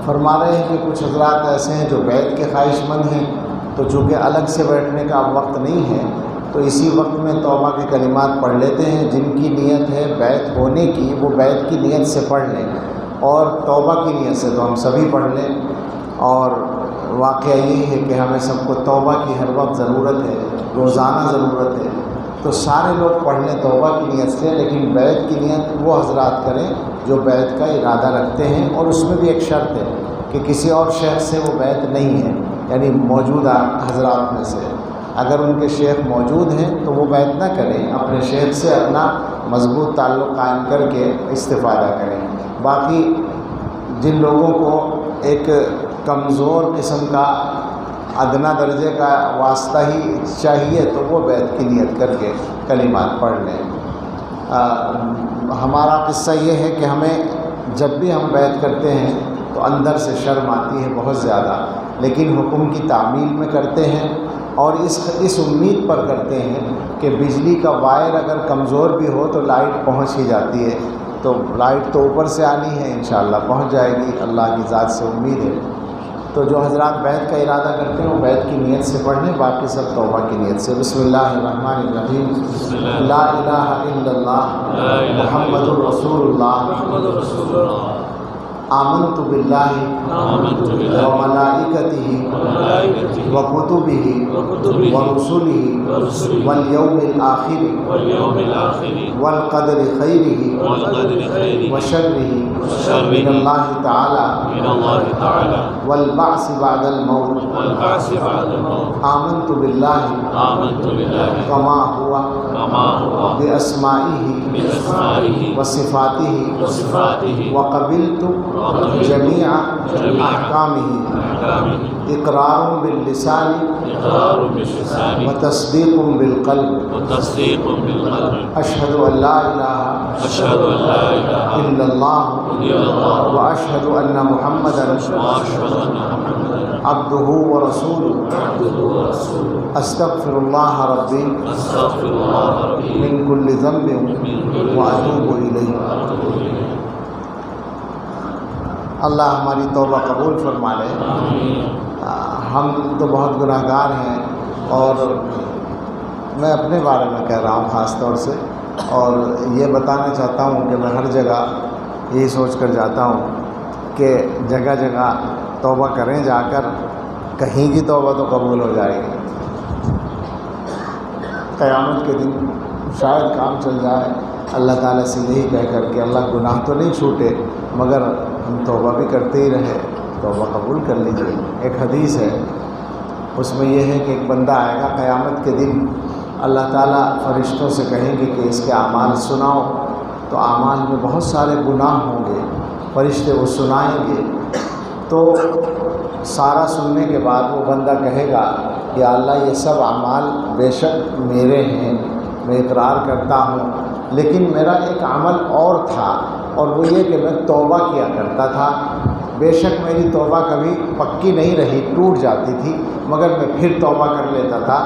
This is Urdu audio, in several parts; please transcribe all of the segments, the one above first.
فرما رہے ہیں کہ کچھ حضرات ایسے ہیں جو بیعت کے خواہش مند ہیں، تو چونکہ الگ سے بیٹھنے کا اب وقت نہیں ہے تو اسی وقت میں توبہ کے کلمات پڑھ لیتے ہیں۔ جن کی نیت ہے بیعت ہونے کی وہ بیعت کی نیت سے پڑھ لیں، اور توبہ کی نیت سے تو ہم سبھی پڑھ لیں۔ اور واقعہ یہ ہے کہ ہمیں سب کو توبہ کی ہر وقت ضرورت ہے، روزانہ ضرورت ہے، تو سارے لوگ پڑھ لیں توبہ کی نیت سے، لیکن بیعت کی نیت وہ حضرات کریں جو بیعت کا ارادہ رکھتے ہیں۔ اور اس میں بھی ایک شرط ہے کہ کسی اور شیخ سے وہ بیعت نہیں ہے، یعنی موجودہ حضرات میں سے اگر ان کے شیخ موجود ہیں تو وہ بیعت نہ کریں، اپنے شیخ سے اپنا مضبوط تعلق قائم کر کے استفادہ کریں۔ باقی جن لوگوں کو ایک کمزور قسم کا ادنا درجے کا واسطہ ہی چاہیے تو وہ بیعت کی نیت کر کے کلمات پڑھ لیں۔ ہمارا قصہ یہ ہے کہ ہمیں جب بھی ہم بیعت کرتے ہیں تو اندر سے شرم آتی ہے بہت زیادہ، لیکن حکم کی تعمیل میں کرتے ہیں اور اس امید پر کرتے ہیں کہ بجلی کا وائر اگر کمزور بھی ہو تو لائٹ پہنچ ہی جاتی ہے، تو لائٹ تو اوپر سے آنی ہے، انشاءاللہ پہنچ جائے گی، اللہ کی ذات سے امید ہے۔ تو جو حضرات بیعت کا ارادہ کرتے ہیں وہ بیعت کی نیت سے پڑھ لیں، باقی سب توبہ کی نیت سے۔ بسم اللہ الرحمن الرحیم، لا الہ الا اللہ محمد الرسول اللہ، آمنت باللہ وملائکتہ وکتبہ ورسلہ والیوم الآخر والقدر خیرہ وشرہ من اللہ تعالی والبعث بعد الموت، آمنت باللہ کما ہوا باسمائہ وصفاتہ وقبلت جميع احکامہ، اقرار باللسان وتصدیق بالقلب، اشہد ان لا الہ الا اللہ واشہد ان محمدا عبدہ ورسولہ، استغفر اللہ ربی من کل ذنب واتوب الیہ۔ اللہ ہماری توبہ قبول فرما لے۔ ہم تو بہت گناہ گار ہیں، اور میں اپنے بارے میں کہہ رہا ہوں خاص طور سے، اور یہ بتانا چاہتا ہوں کہ میں ہر جگہ یہی سوچ کر جاتا ہوں کہ جگہ جگہ توبہ کریں جا کر، کہیں کی توبہ تو قبول ہو جائے گی، قیامت کے دن شاید کام چل جائے۔ اللہ تعالیٰ سے یہی کہہ کر کہ اللہ گناہ تو نہیں چھوٹے مگر ہم توبہ بھی کرتے ہی رہے، توبہ قبول کر لیجیے۔ ایک حدیث ہے، اس میں یہ ہے کہ ایک بندہ آئے گا قیامت کے دن، اللہ تعالیٰ فرشتوں سے کہیں گے کہ اس کے اعمال سناؤ، تو اعمال میں بہت سارے گناہ ہوں گے، فرشتے وہ سنائیں گے، تو سارا سننے کے بعد وہ بندہ کہے گا کہ اللہ یہ سب اعمال بے شک میرے ہیں، میں اقرار کرتا ہوں، لیکن میرا ایک عمل اور تھا، اور وہ یہ کہ میں توبہ کیا کرتا تھا، بے شک میری توبہ کبھی پکی نہیں رہی، ٹوٹ جاتی تھی، مگر میں پھر توبہ کر لیتا تھا،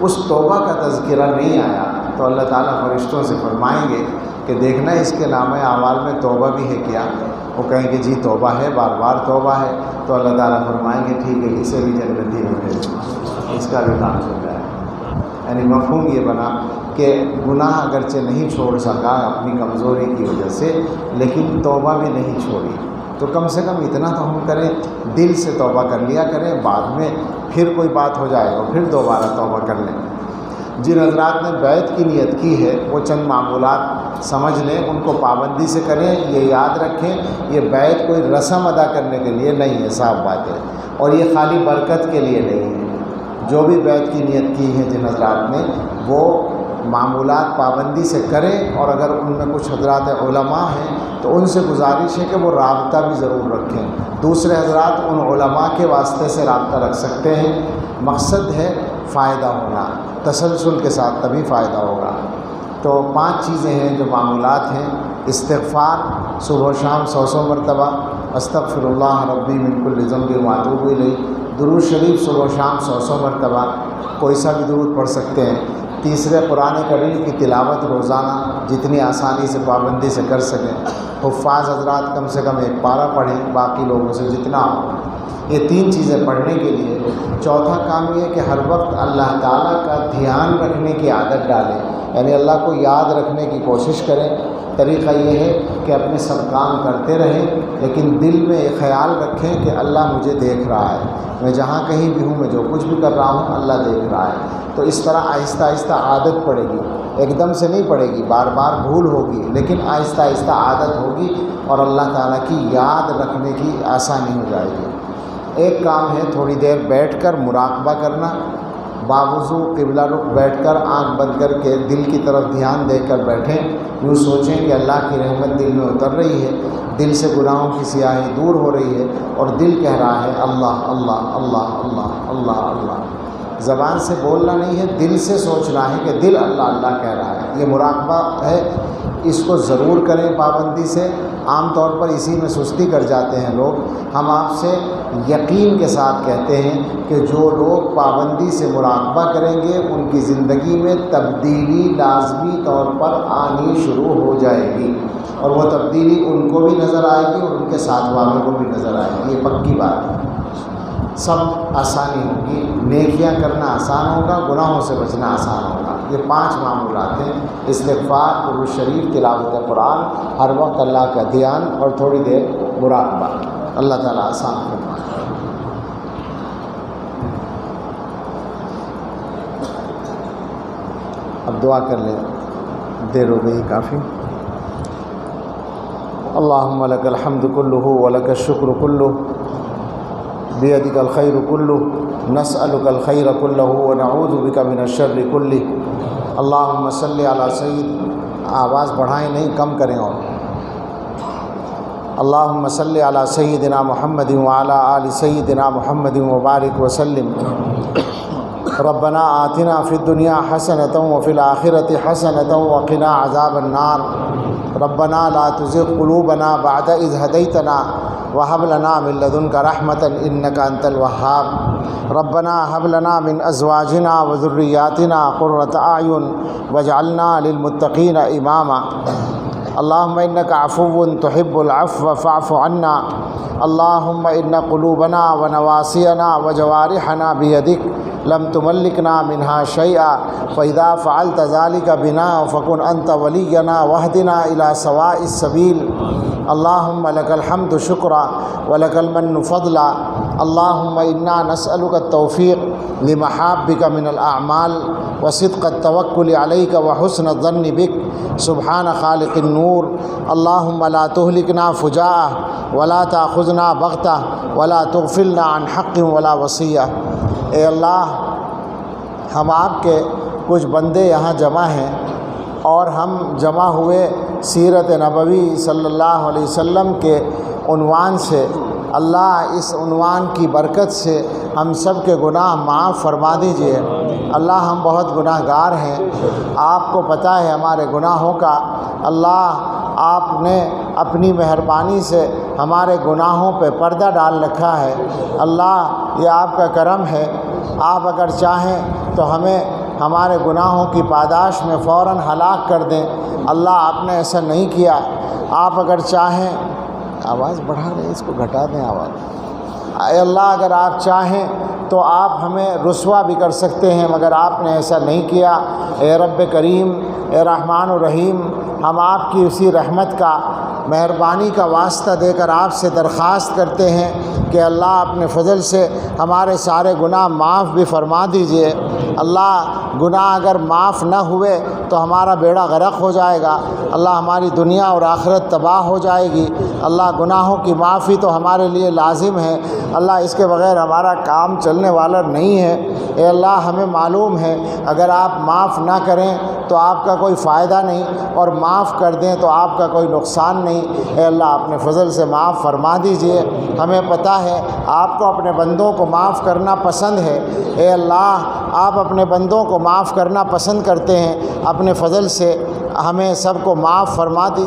اس توبہ کا تذکرہ نہیں آیا، تو اللہ تعالیٰ فرشتوں سے فرمائیں گے کہ دیکھنا اس کے نامہ اعمال میں توبہ بھی ہے کیا؟ وہ کہیں گے جی توبہ ہے، بار بار توبہ ہے، تو اللہ تعالیٰ فرمائیں گے ٹھیک ہے اسے بھی جنتی میں بھیجو، اس کا بھی کام چل جائے۔ یعنی مفہوم یہ بنا کہ گناہ اگرچہ نہیں چھوڑ سکا اپنی کمزوری کی وجہ سے، لیکن توبہ بھی نہیں چھوڑی، تو کم سے کم اتنا تو ہم کریں، دل سے توبہ کر لیا کریں، بعد میں پھر کوئی بات ہو جائے گا پھر دوبارہ توبہ کر لیں۔ جن حضرات نے بیعت کی نیت کی ہے وہ چند معمولات سمجھ لیں، ان کو پابندی سے کریں، یہ یاد رکھیں یہ بیعت کوئی رسم ادا کرنے کے لیے نہیں ہے، صاف بات ہے، اور یہ خالی برکت کے لیے نہیں ہے۔ جو بھی بیعت کی نیت کی ہے جن حضرات نے، وہ معمولات پابندی سے کریں، اور اگر ان میں کچھ حضرات علماء ہیں تو ان سے گزارش ہے کہ وہ رابطہ بھی ضرور رکھیں، دوسرے حضرات ان علماء کے واسطے سے رابطہ رکھ سکتے ہیں، مقصد ہے فائدہ ہونا، تسلسل کے ساتھ تبھی فائدہ ہوگا۔ تو 5 چیزیں ہیں جو معمولات ہیں: استغفار صبح و شام 100 مرتبہ، استغفر اللہ ربی من کل ذنب واتوب الیہ، درود شریف صبح و شام 100 مرتبہ، کوئی سا بھی درود پڑھ سکتے ہیں، تیسرے قرآن کریم کی تلاوت روزانہ جتنی آسانی سے پابندی سے کر سکیں، حفاظ حضرات کم سے کم ایک پارہ پڑھیں، باقی لوگوں سے جتنا ہو۔ یہ 3 چیزیں پڑھنے کے لیے۔ چوتھا کام یہ کہ ہر وقت اللہ تعالیٰ کا دھیان رکھنے کی عادت ڈالیں، یعنی اللہ کو یاد رکھنے کی کوشش کریں۔ طریقہ یہ ہے کہ اپنے سب کام کرتے رہیں لیکن دل میں یہ خیال رکھیں کہ اللہ مجھے دیکھ رہا ہے، میں جہاں کہیں بھی ہوں، میں جو کچھ بھی کر رہا ہوں اللہ دیکھ رہا ہے۔ تو اس طرح آہستہ آہستہ عادت پڑے گی، ایک دم سے نہیں پڑے گی، بار بار بھول ہوگی، لیکن آہستہ آہستہ عادت ہوگی اور اللہ تعالیٰ کی یاد رکھنے کی آسانی ہو جائے گی۔ ایک کام ہے تھوڑی دیر بیٹھ کر مراقبہ کرنا، باوضو قبلہ رخ بیٹھ کر آنکھ بند کر کے دل کی طرف دھیان دے کر بیٹھیں، یوں سوچیں کہ اللہ کی رحمت دل میں اتر رہی ہے، دل سے گناہوں کی سیاہی دور ہو رہی ہے اور دل کہہ رہا ہے اللہ اللہ اللہ اللہ اللہ اللہ۔ زبان سے بولنا نہیں ہے، دل سے سوچنا ہے کہ دل اللہ اللہ کہہ رہا ہے۔ یہ مراقبہ ہے، اس کو ضرور کریں پابندی سے۔ عام طور پر اسی میں سستی کر جاتے ہیں لوگ۔ ہم آپ سے یقین کے ساتھ کہتے ہیں کہ جو لوگ پابندی سے مراقبہ کریں گے ان کی زندگی میں تبدیلی لازمی طور پر آنی شروع ہو جائے گی، اور وہ تبدیلی ان کو بھی نظر آئے گی اور ان کے ساتھ والوں کو بھی نظر آئے گی۔ یہ پکی بات ہے، سب آسانی ہوگی، نیکیاں کرنا آسان ہوگا، گناہوں سے بچنا آسان ہوگا۔ یہ 5 معمولات ہیں: استغفار، قرآن شریف، تلاوت قرآن، ہر وقت اللہ کا دھیان اور تھوڑی دیر مراقبہ۔ اللہ تعالیٰ آسان فرمائے۔ اب دعا کر لیں، دیر ہو گئی کافی۔ اللہم لک الحمد کلہ ولک الشکر کلہ بیدک الخیر کلہ نسألک الخیر کلہ ونعوذ بک من الشر کلہ۔ اللہم صلی علی سید، آواز بڑھائیں نہیں، کم کریں اور۔ اللہم صلی علی سیدنا محمد وعلی آل سیدنا محمد وبارک وسلم۔ ربنا آتنا فی الدنیا حسنۃ وفی الآخرۃ حسنۃ وقنا عذاب النار۔ ربنا لا تزغ قلوبنا بعد اذ ہدیتنا وہب لنا من لدنک رحمۃ انک انت الوہاب۔ ربنا ہب لنا من ازواجنا وذریاتنا قرۃ اعین واجعلنا للمتقین اماما۔ اللہم انک عفو تحب العفو فاعف عنا۔ اللہم ان قلوبنا ونواسینا وجوارحنا بیدک لم تملکنا منها شیئا فاذا فعلت ذلك بنا فکن انت ولینا واہدنا الى سواء السبیل۔ اللہم لک الحمد شکرا ولک المن فضلا۔ اللہم انا نسألک التوفیق لمحابک من الاعمال وصدق التوکل علیک وحسن الظن بک۔ سبحان خالق النور۔ اللہم لا تہلکنا فجاءۃ ولا تأخذنا بغتۃ ولا تغفلنا عن حق ولا وصیہ۔ اے اللہ، ہم آپ کے کچھ بندے یہاں جمع ہیں اور ہم جمع ہوئے سیرت نبوی صلی اللہ علیہ وسلم کے عنوان سے۔ اللہ اس عنوان کی برکت سے ہم سب کے گناہ معاف فرما دیجئے۔ اللہ ہم بہت گناہ گار ہیں، آپ کو پتہ ہے ہمارے گناہوں کا۔ اللہ آپ نے اپنی مہربانی سے ہمارے گناہوں پہ پردہ ڈال رکھا ہے۔ اللہ یہ آپ کا کرم ہے، آپ اگر چاہیں تو ہمیں ہمارے گناہوں کی پاداش میں فوراً ہلاک کر دیں۔ اللہ آپ نے ایسا نہیں کیا۔ آپ اگر چاہیں، آواز بڑھا رہے، اس کو گھٹا دیں آواز۔ اے اللہ، اگر آپ چاہیں تو آپ ہمیں رسوا بھی کر سکتے ہیں، مگر آپ نے ایسا نہیں کیا۔ اے رب کریم، اے رحمان الرحیم، ہم آپ کی اسی رحمت کا، مہربانی کا واسطہ دے کر آپ سے درخواست کرتے ہیں کہ اللہ اپنے فضل سے ہمارے سارے گناہ معاف بھی فرما دیجئے۔ اللہ، گناہ اگر معاف نہ ہوئے تو ہمارا بیڑا غرق ہو جائے گا۔ اللہ، ہماری دنیا اور آخرت تباہ ہو جائے گی۔ اللہ، گناہوں کی معافی تو ہمارے لیے لازم ہے۔ اللہ، اس کے بغیر ہمارا کام چلنے والا نہیں ہے۔ اے اللہ، ہمیں معلوم ہے اگر آپ معاف نہ کریں تو آپ کا کوئی فائدہ نہیں، اور معاف کر دیں تو آپ کا کوئی نقصان نہیں۔ اے اللہ، اپنے فضل سے معاف فرما دیجئے۔ ہمیں پتہ ہے آپ کو اپنے بندوں کو معاف کرنا پسند ہے۔ اے اللہ، آپ اپنے بندوں کو معاف کرنا پسند کرتے ہیں، اپنے فضل سے ہمیں سب کو معاف فرما دی۔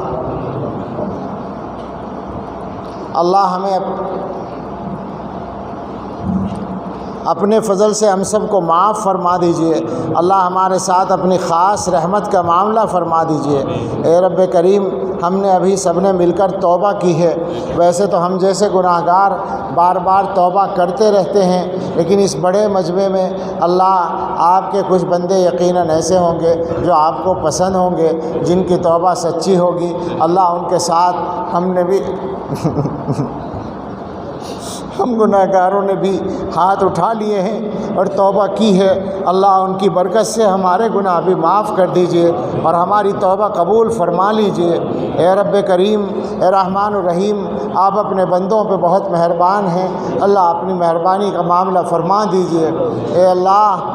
اپنے فضل سے ہم سب کو معاف فرما دیجئے۔ اللہ ہمارے ساتھ اپنی خاص رحمت کا معاملہ فرما دیجئے۔ اے رب کریم، ہم نے ابھی سب نے مل کر توبہ کی ہے۔ ویسے تو ہم جیسے گناہ گار بار بار توبہ کرتے رہتے ہیں، لیکن اس بڑے مجمع میں اللہ آپ کے کچھ بندے یقیناً ایسے ہوں گے جو آپ کو پسند ہوں گے، جن کی توبہ سچی ہوگی۔ اللہ ان کے ساتھ ہم نے بھی ہم گناہ گاروں نے بھی ہاتھ اٹھا لیے ہیں اور توبہ کی ہے۔ اللہ ان کی برکت سے ہمارے گناہ بھی معاف کر دیجئے اور ہماری توبہ قبول فرما لیجئے۔ اے رب کریم، اے رحمان الرحیم، آپ اپنے بندوں پہ بہت مہربان ہیں۔ اللہ اپنی مہربانی کا معاملہ فرما دیجئے۔ اے اللہ،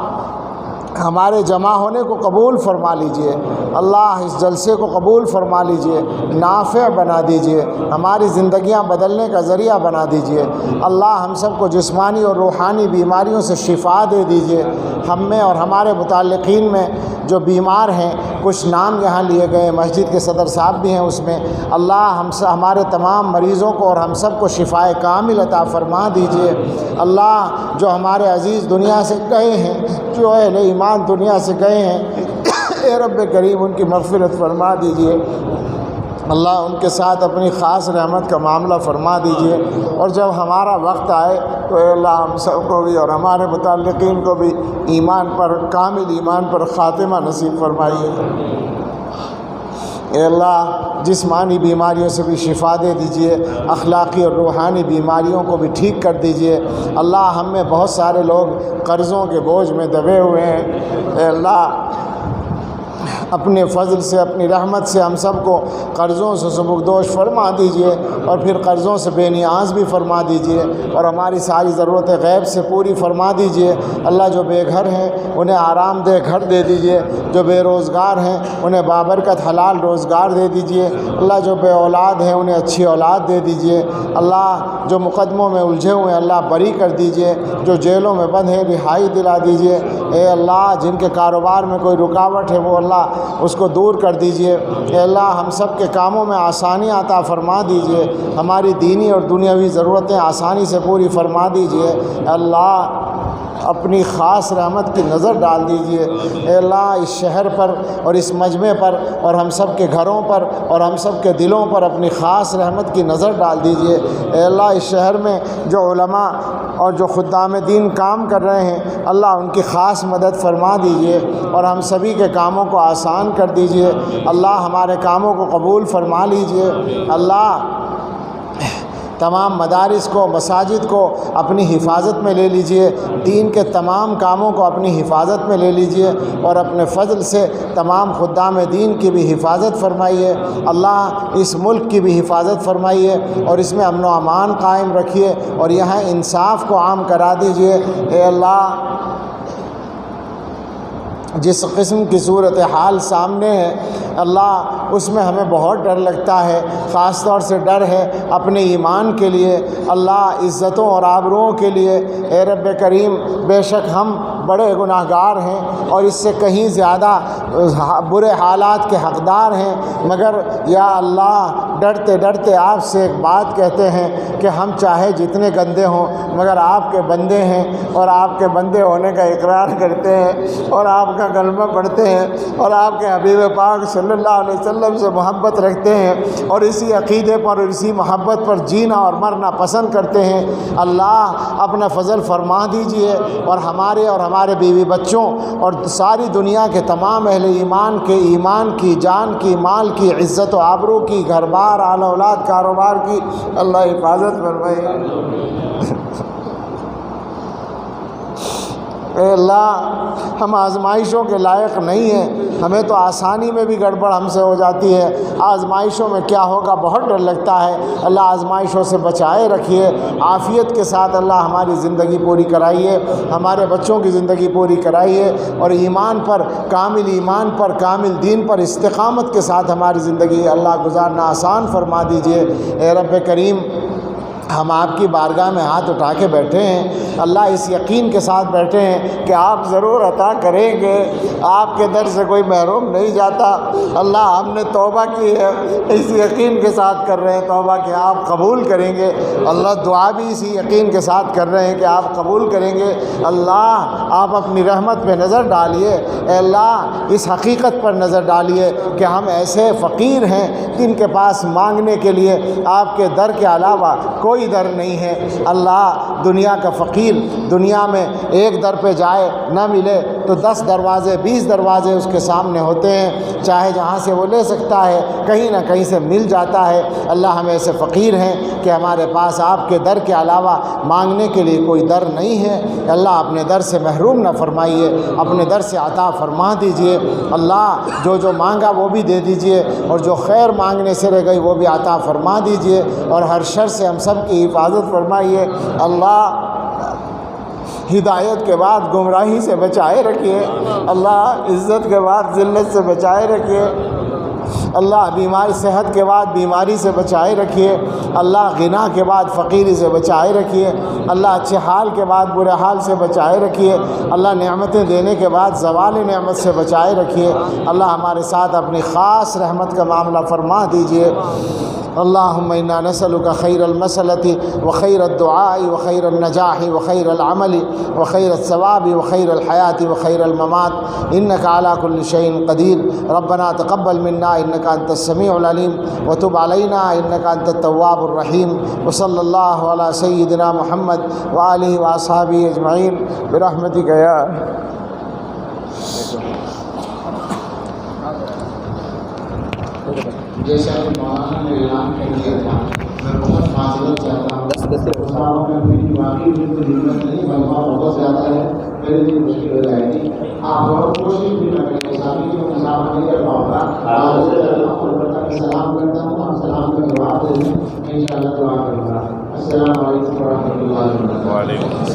ہمارے جمع ہونے کو قبول فرما لیجئے۔ اللہ اس جلسے کو قبول فرما لیجئے، نافع بنا دیجئے، ہماری زندگیاں بدلنے کا ذریعہ بنا دیجئے۔ اللہ ہم سب کو جسمانی اور روحانی بیماریوں سے شفا دے دیجئے۔ ہم میں اور ہمارے متعلقین میں جو بیمار ہیں، کچھ نام یہاں لیے گئے، مسجد کے صدر صاحب بھی ہیں اس میں، اللہ ہمارے تمام مریضوں کو اور ہم سب کو شفائے کامل عطا فرما دیجئے۔ اللہ جو ہمارے عزیز دنیا سے گئے ہیں، جو اہل ایمان دنیا سے گئے ہیں، اے رب کریم ان کی مغفرت فرما دیجئے۔ اللہ ان کے ساتھ اپنی خاص رحمت کا معاملہ فرما دیجئے، اور جب ہمارا وقت آئے تو اے اللہ ہم سب کو بھی اور ہمارے متعلقین کو بھی ایمان پر، کامل ایمان پر خاتمہ نصیب فرمائیے۔ اے اللہ جسمانی بیماریوں سے بھی شفا دے دیجئے، اخلاقی اور روحانی بیماریوں کو بھی ٹھیک کر دیجئے۔ اللہ ہم میں بہت سارے لوگ قرضوں کے بوجھ میں دبے ہوئے ہیں، اے اللہ اپنے فضل سے، اپنی رحمت سے ہم سب کو قرضوں سے سبکدوش فرما دیجئے، اور پھر قرضوں سے بے نیاز بھی فرما دیجئے، اور ہماری ساری ضرورتیں غیب سے پوری فرما دیجئے۔ اللہ جو بے گھر ہیں انہیں آرام دہ گھر دے دیجئے، جو بے روزگار ہیں انہیں بابرکت حلال روزگار دے دیجئے۔ اللہ جو بے اولاد ہیں انہیں اچھی اولاد دے دیجئے۔ اللہ جو مقدموں میں الجھے ہوئے ہیں اللہ بری کر دیجئے، جو جیلوں میں بند ہیں رہائی دلا دیجئے۔ اے اللہ جن کے کاروبار میں کوئی رکاوٹ ہے وہ اللہ اس کو دور کر دیجئے۔ اے اللہ ہم سب کے کاموں میں آسانی عطا فرما دیجئے، ہماری دینی اور دنیاوی ضرورتیں آسانی سے پوری فرما دیجئے۔ اے اللہ اپنی خاص رحمت کی نظر ڈال دیجئے۔ اے اللہ اس شہر پر اور اس مجمع پر اور ہم سب کے گھروں پر اور ہم سب کے دلوں پر اپنی خاص رحمت کی نظر ڈال دیجئے۔ اے اللہ اس شہر میں جو علماء اور جو خدام دین کام کر رہے ہیں اللہ ان کی خاص مدد فرما دیجئے اور ہم سبھی کے کاموں کو آسان کر دیجئے۔ اللہ ہمارے کاموں کو قبول فرما لیجئے۔ اللہ تمام مدارس کو، مساجد کو اپنی حفاظت میں لے لیجئے، دین کے تمام کاموں کو اپنی حفاظت میں لے لیجئے، اور اپنے فضل سے تمام خدام دین کی بھی حفاظت فرمائیے۔ اللہ اس ملک کی بھی حفاظت فرمائیے اور اس میں امن و امان قائم رکھیے اور یہاں انصاف کو عام کرا دیجئے۔ اے اللہ جس قسم کی صورتحال سامنے ہے اللہ اس میں ہمیں بہت ڈر لگتا ہے، خاص طور سے ڈر ہے اپنے ایمان کے لیے، اللہ عزتوں اور آبروؤں کے لیے۔ اے رب کریم بے شک ہم بڑے گناہ گار ہیں اور اس سے کہیں زیادہ برے حالات کے حقدار ہیں، مگر یا اللہ ڈرتے ڈرتے آپ سے ایک بات کہتے ہیں کہ ہم چاہے جتنے گندے ہوں مگر آپ کے بندے ہیں، اور آپ کے بندے ہونے کا اقرار کرتے ہیں اور آپ کا کلمہ پڑھتے ہیں اور آپ کے حبیب پاک صلی اللہ علیہ وسلم سے محبت رکھتے ہیں اور اسی عقیدے پر اور اسی محبت پر جینا اور مرنا پسند کرتے ہیں۔ اللہ اپنا فضل فرما دیجئے اور ہمارے بیوی بچوں اور ساری دنیا کے تمام اہل ایمان کی، جان کی، مال کی، عزت و آبرو کی، گھر بار، آل اولاد، کاروبار کی اللہ حفاظت فرمائے۔ اے اللہ ہم آزمائشوں کے لائق نہیں ہیں، ہمیں تو آسانی میں بھی گڑبڑ ہم سے ہو جاتی ہے، آزمائشوں میں کیا ہوگا بہت ڈر لگتا ہے۔ اللہ آزمائشوں سے بچائے رکھیے، عافیت کے ساتھ اللہ ہماری زندگی پوری کرائیے، ہمارے بچوں کی زندگی پوری کرائیے اور ایمان پر، کامل دین پر استقامت کے ساتھ ہماری زندگی اللہ گزارنا آسان فرما دیجئے۔ اے رب کریم ہم آپ کی بارگاہ میں ہاتھ اٹھا کے بیٹھے ہیں اللہ، اس یقین کے ساتھ بیٹھے ہیں کہ آپ ضرور عطا کریں گے، آپ کے در سے کوئی محروم نہیں جاتا۔ اللہ ہم نے توبہ کی ہے، اس یقین کے ساتھ کر رہے ہیں توبہ کہ آپ قبول کریں گے۔ اللہ دعا بھی اسی یقین کے ساتھ کر رہے ہیں کہ آپ قبول کریں گے۔ اللہ آپ اپنی رحمت پہ نظر ڈالیے، اے اللہ اس حقیقت پر نظر ڈالیے کہ ہم ایسے فقیر ہیں جن کے پاس مانگنے کے لیے آپ کے در کے علاوہ کوئی در نہیں ہے۔ اللہ دنیا کا فقیر دنیا میں ایک در پہ جائے نہ ملے تو 10 دروازے 20 دروازے اس کے سامنے ہوتے ہیں، چاہے جہاں سے وہ لے سکتا ہے کہیں نہ کہیں سے مل جاتا ہے۔ اللہ ہم ایسے فقیر ہیں کہ ہمارے پاس آپ کے در کے علاوہ مانگنے کے لیے کوئی در نہیں ہے۔ اللہ اپنے در سے محروم نہ فرمائیے، اپنے در سے عطا فرما دیجئے۔ اللہ جو مانگا وہ بھی دے دیجئے، اور جو خیر مانگنے سے رہ گئی وہ بھی عطا فرما دیجئے، اور ہر شر سے ہم سب کی حفاظت فرمائیے۔ اللہ ہدایت کے بعد گمراہی سے بچائے رکھیے، اللہ عزت کے بعد ذلت سے بچائے رکھیے، اللہ بیماری صحت کے بعد بیماری سے بچائے رکھیے، اللہ غنا کے بعد فقیری سے بچائے رکھیے، اللہ اچھے حال کے بعد برے حال سے بچائے رکھیے، اللہ نعمتیں دینے کے بعد زوال نعمت سے بچائے رکھیے۔ اللہ ہمارے ساتھ اپنی خاص رحمت کا معاملہ فرما دیجئے۔ اللہم انا نسألک خیر المسألۃ وخیر الدعاء وخیر النجاح وخیر العمل وخیر الثواب وخیر الحیاۃ وخیر الممات انک علی کل شیء قدیر۔ ربنا تقبل منا انک انت السمیع العلیم وتب علینا انک انت التواب الرحیم، وصلی اللہ علی سیدنا محمد وآلہ واصحابہ اجمعین برحمتک یا جیسا کہ مولانا نے اعلان کر دیا تھا، میں بہت معذرت چاہتا ہوں، صحابہ میں میری واقعی بالکل ہمت نہیں، مجموعہ بہت زیادہ ہے، میرے لیے مشکل ہو جائے گی۔ آپ بہت کوشش بھی نہ کریں، سامنے کو مسافہ نہیں کر پاؤں گا، سلام کرتا ہوں، آپ سلام کا جواب دے دیں، انشاءاللہ دعا کروں گا۔ السلام علیکم ورحمۃ اللہ وبرکاتہ۔